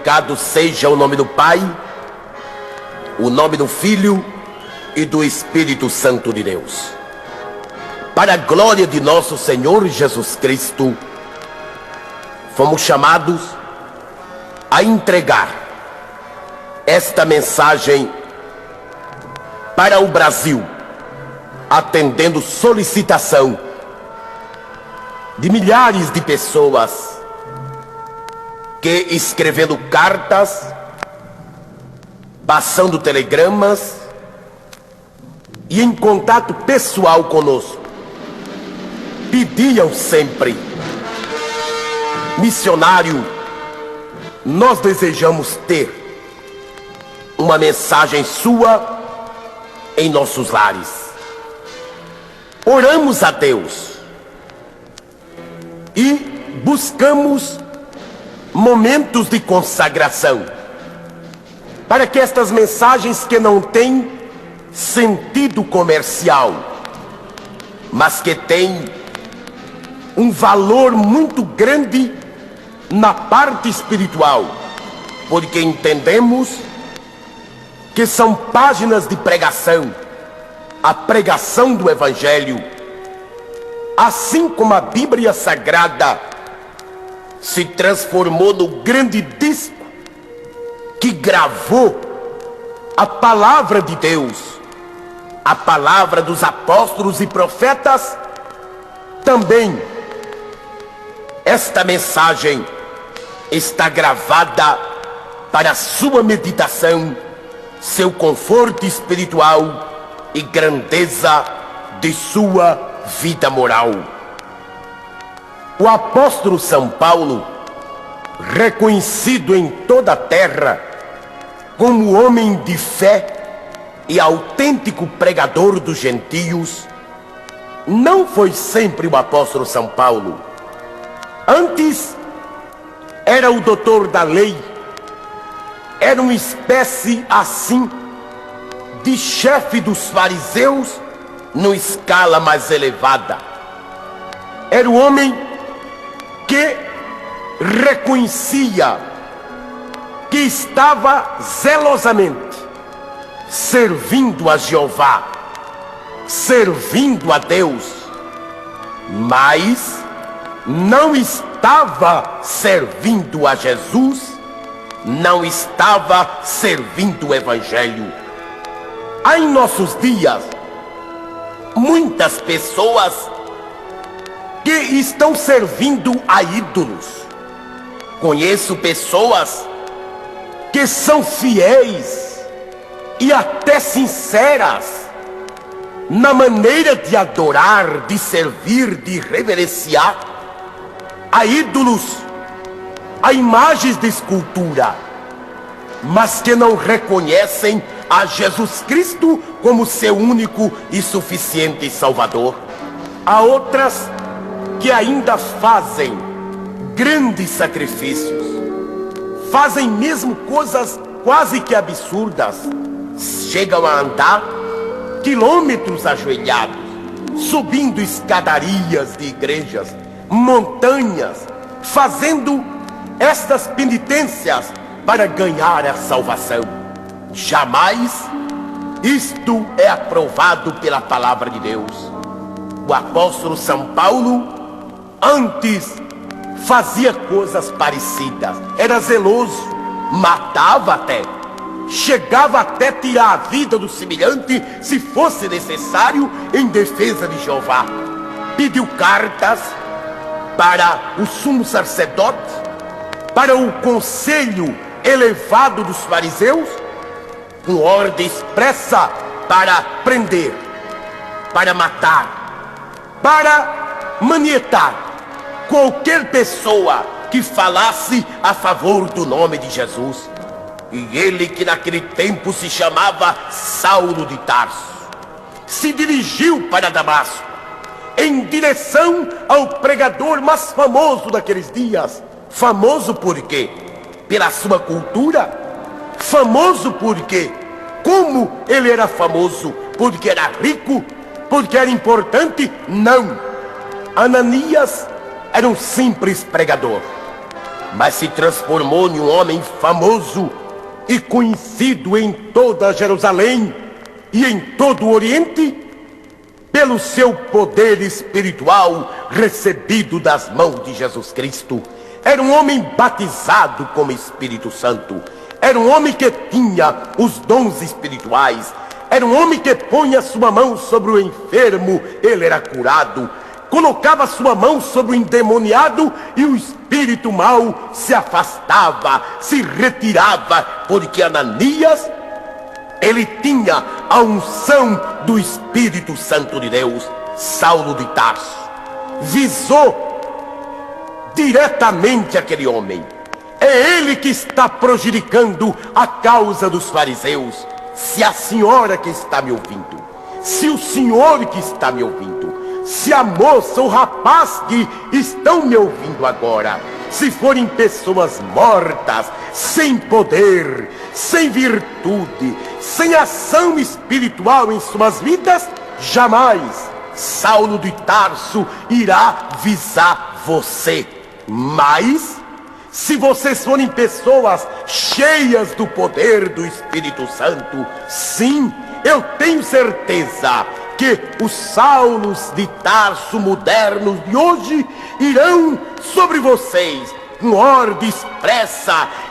glorificado seja o nome do Pai, o nome do Filho e do Espírito Santo de Deus. Para a glória de nosso Senhor Jesus Cristo, fomos chamados a entregar esta mensagem para o Brasil, atendendo solicitação de milhares de pessoas que, escrevendo cartas, passando telegramas e em contato pessoal conosco, pediam sempre: missionário, nós desejamos ter uma mensagem sua em nossos lares. Oramos a Deus e buscamos momentos de consagração para que estas mensagens, que não têm sentido comercial, mas que têm um valor muito grande na parte espiritual, porque entendemos que são páginas de pregação, a pregação do Evangelho, assim como a Bíblia Sagrada se transformou no grande disco que gravou a palavra de Deus, a palavra dos apóstolos e profetas. Também esta mensagem está gravada para a sua meditação, seu conforto espiritual e grandeza de sua vida moral. O apóstolo São Paulo, reconhecido em toda a terra como homem de fé e autêntico pregador dos gentios, não foi sempre o apóstolo São Paulo. Antes era o doutor da lei, era uma espécie assim de chefe dos fariseus numa escala mais elevada. Era o homem que reconhecia que estava zelosamente servindo a Jeová, servindo a Deus, mas não estava servindo a Jesus, não estava servindo o Evangelho. Há em nossos dias muitas pessoas que estão servindo a ídolos. Conheço pessoas que são fiéis e até sinceras na maneira de adorar, de servir, de reverenciar a ídolos, a imagens de escultura, mas que não reconhecem a Jesus Cristo como seu único e suficiente Salvador. Há outras que ainda fazem grandes sacrifícios, fazem mesmo coisas quase que absurdas, chegam a andar quilômetros ajoelhados, subindo escadarias de igrejas, montanhas, fazendo estas penitências para ganhar a salvação. Jamais isto é aprovado pela palavra de Deus. O apóstolo São Paulo antes fazia coisas parecidas, era zeloso, matava até, chegava até tirar a vida do semelhante, se fosse necessário, em defesa de Jeová. Pediu cartas para o sumo sacerdote, para o conselho elevado dos fariseus, com ordem expressa para prender, para matar, para manietar qualquer pessoa que falasse a favor do nome de Jesus. E ele, que naquele tempo se chamava Saulo de Tarso, se dirigiu para Damasco, em direção ao pregador mais famoso daqueles dias. Famoso por quê? Pela sua cultura? Famoso porque, como ele era famoso? Porque era rico? Porque era importante? Não. Ananias era um simples pregador. mas se transformou em um homem famoso e conhecido em toda Jerusalém e em todo o Oriente pelo seu poder espiritual recebido das mãos de Jesus Cristo. Era um homem batizado como Espírito Santo. Era um homem que tinha os dons espirituais. Era um homem que punha sua mão sobre o enfermo, ele era curado. Colocava sua mão sobre o endemoniado e o espírito mau se afastava, se retirava, porque Ananias, ele tinha a unção do Espírito Santo de Deus. Saulo de Tarso visou diretamente aquele homem. É ele que está prejudicando a causa dos fariseus. Se a senhora que está me ouvindo, se o senhor que está me ouvindo, se a moça, o rapaz que estão me ouvindo agora, se forem pessoas mortas, sem poder, sem virtude, sem ação espiritual em suas vidas, jamais Saulo de Tarso irá visar você. Mas, se vocês forem pessoas cheias do poder do Espírito Santo, sim, eu tenho certeza que os Saulos de Tarso modernos de hoje irão sobre vocês com ordem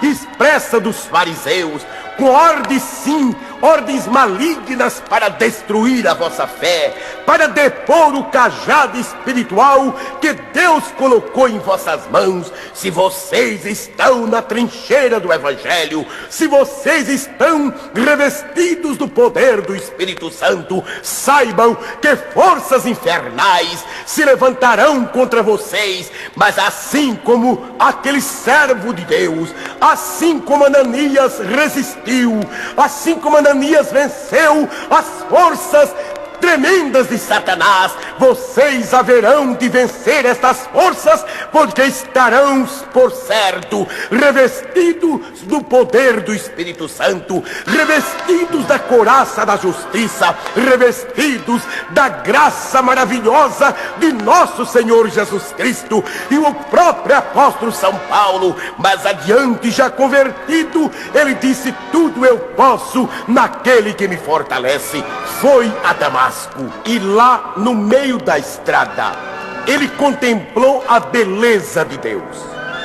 expressa dos fariseus, com ordens sim, ordens malignas para destruir a vossa fé, para depor o cajado espiritual que Deus colocou em vossas mãos. Se vocês estão na trincheira do Evangelho, se vocês estão revestidos do poder do Espírito Santo, saibam que forças infernais se levantarão contra vocês, mas assim como aquele servo de Deus, assim como Ananias resistiu, assim como Ananias venceu as forças tremendas de Satanás, vocês haverão de vencer estas forças, porque estarão, por certo, revestidos do poder do Espírito Santo, revestidos da couraça da justiça, revestidos da graça maravilhosa de nosso Senhor Jesus Cristo. E o próprio apóstolo São Paulo, mais adiante já convertido, ele disse: tudo eu posso naquele que me fortalece. Foi a Damasco, e lá no meio da estrada ele contemplou a beleza de Deus.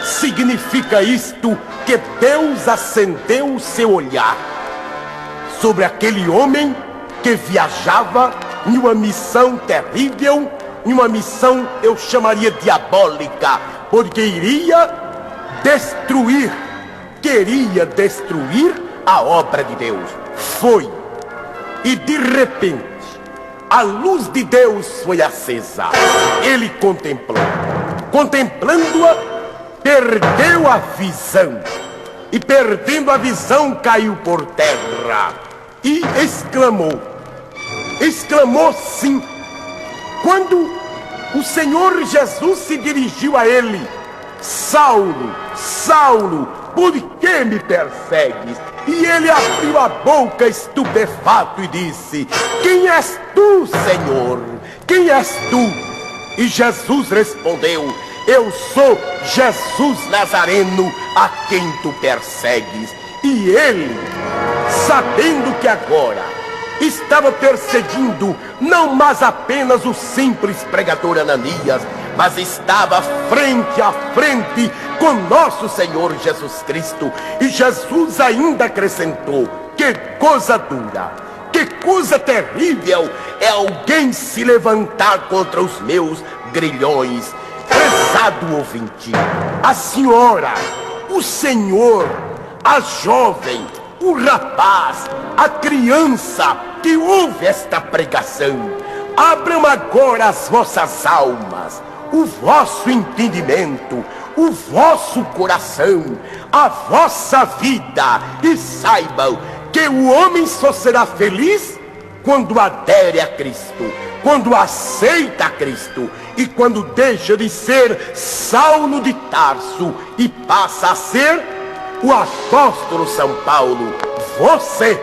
Significa isto que Deus acendeu o seu olhar sobre aquele homem que viajava em uma missão terrível, em uma missão eu chamaria diabólica, porque queria destruir a obra de Deus. Foi, e de repente a luz de Deus foi acesa. Ele contemplando-a, perdeu a visão, e perdendo a visão caiu por terra e exclamou sim, quando o Senhor Jesus se dirigiu a ele: Saulo, Saulo, por que me persegues? E ele abriu a boca estupefato e disse: quem és tu, Senhor? Quem és tu? E Jesus respondeu: eu sou Jesus Nazareno, a quem tu persegues. E ele, sabendo que agora estava perseguindo não mais apenas o simples pregador Ananias, mas estava frente a frente com nosso Senhor Jesus Cristo. E Jesus ainda acrescentou: que coisa dura, que coisa terrível é alguém se levantar contra os meus grilhões. Prezado ouvinte, a senhora, o senhor, a jovem, o rapaz, a criança que ouve esta pregação, abram agora as vossas almas, o vosso entendimento, o vosso coração, a vossa vida, e saibam que o homem só será feliz quando adere a Cristo, quando aceita a Cristo, e quando deixa de ser Saulo de Tarso e passa a ser o apóstolo São Paulo. Você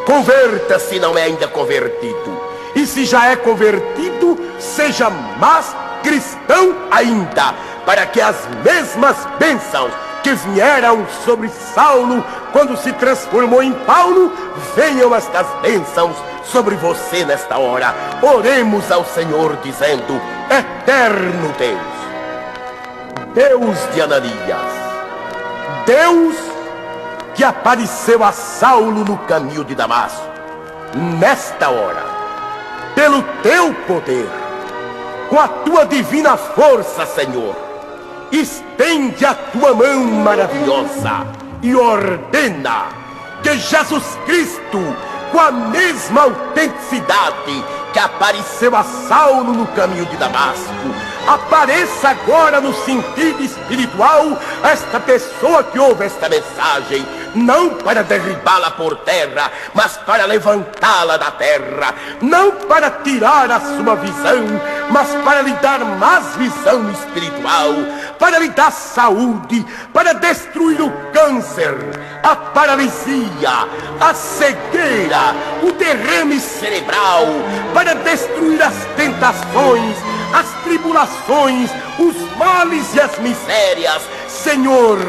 converta-se se não é ainda convertido, e se já é convertido, seja mais cristão ainda. para que as mesmas bênçãos que vieram sobre Saulo quando se transformou em Paulo, venham estas bênçãos sobre você nesta hora. Oremos ao Senhor dizendo: eterno Deus, Deus de Ananias, Deus que apareceu a Saulo no caminho de Damasco, nesta hora, pelo teu poder, com a tua divina força, Senhor, estende a tua mão maravilhosa e ordena que Jesus Cristo, com a mesma autenticidade que apareceu a Saulo no caminho de Damasco, apareça agora no sentido espiritual esta pessoa que ouve esta mensagem, não para derribá-la por terra, mas para levantá-la da terra, não para tirar a sua visão, mas para lhe dar mais visão espiritual, para lhe dar saúde, para destruir o câncer, a paralisia, a cegueira, o derrame cerebral, para destruir as tentações, as tribulações, os males e as misérias. Senhor,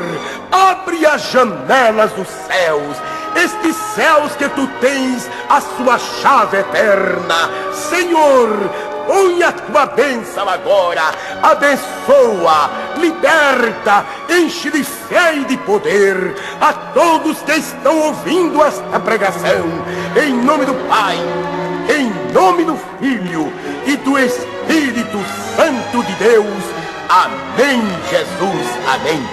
abre as janelas dos céus, estes céus que tu tens a sua chave eterna. Senhor, põe a tua bênção agora, abençoa, liberta, enche de fé e de poder a todos que estão ouvindo esta pregação, em nome do Pai, em nome do Filho e do Espírito Santo de Deus. Amém, Jesus, amém.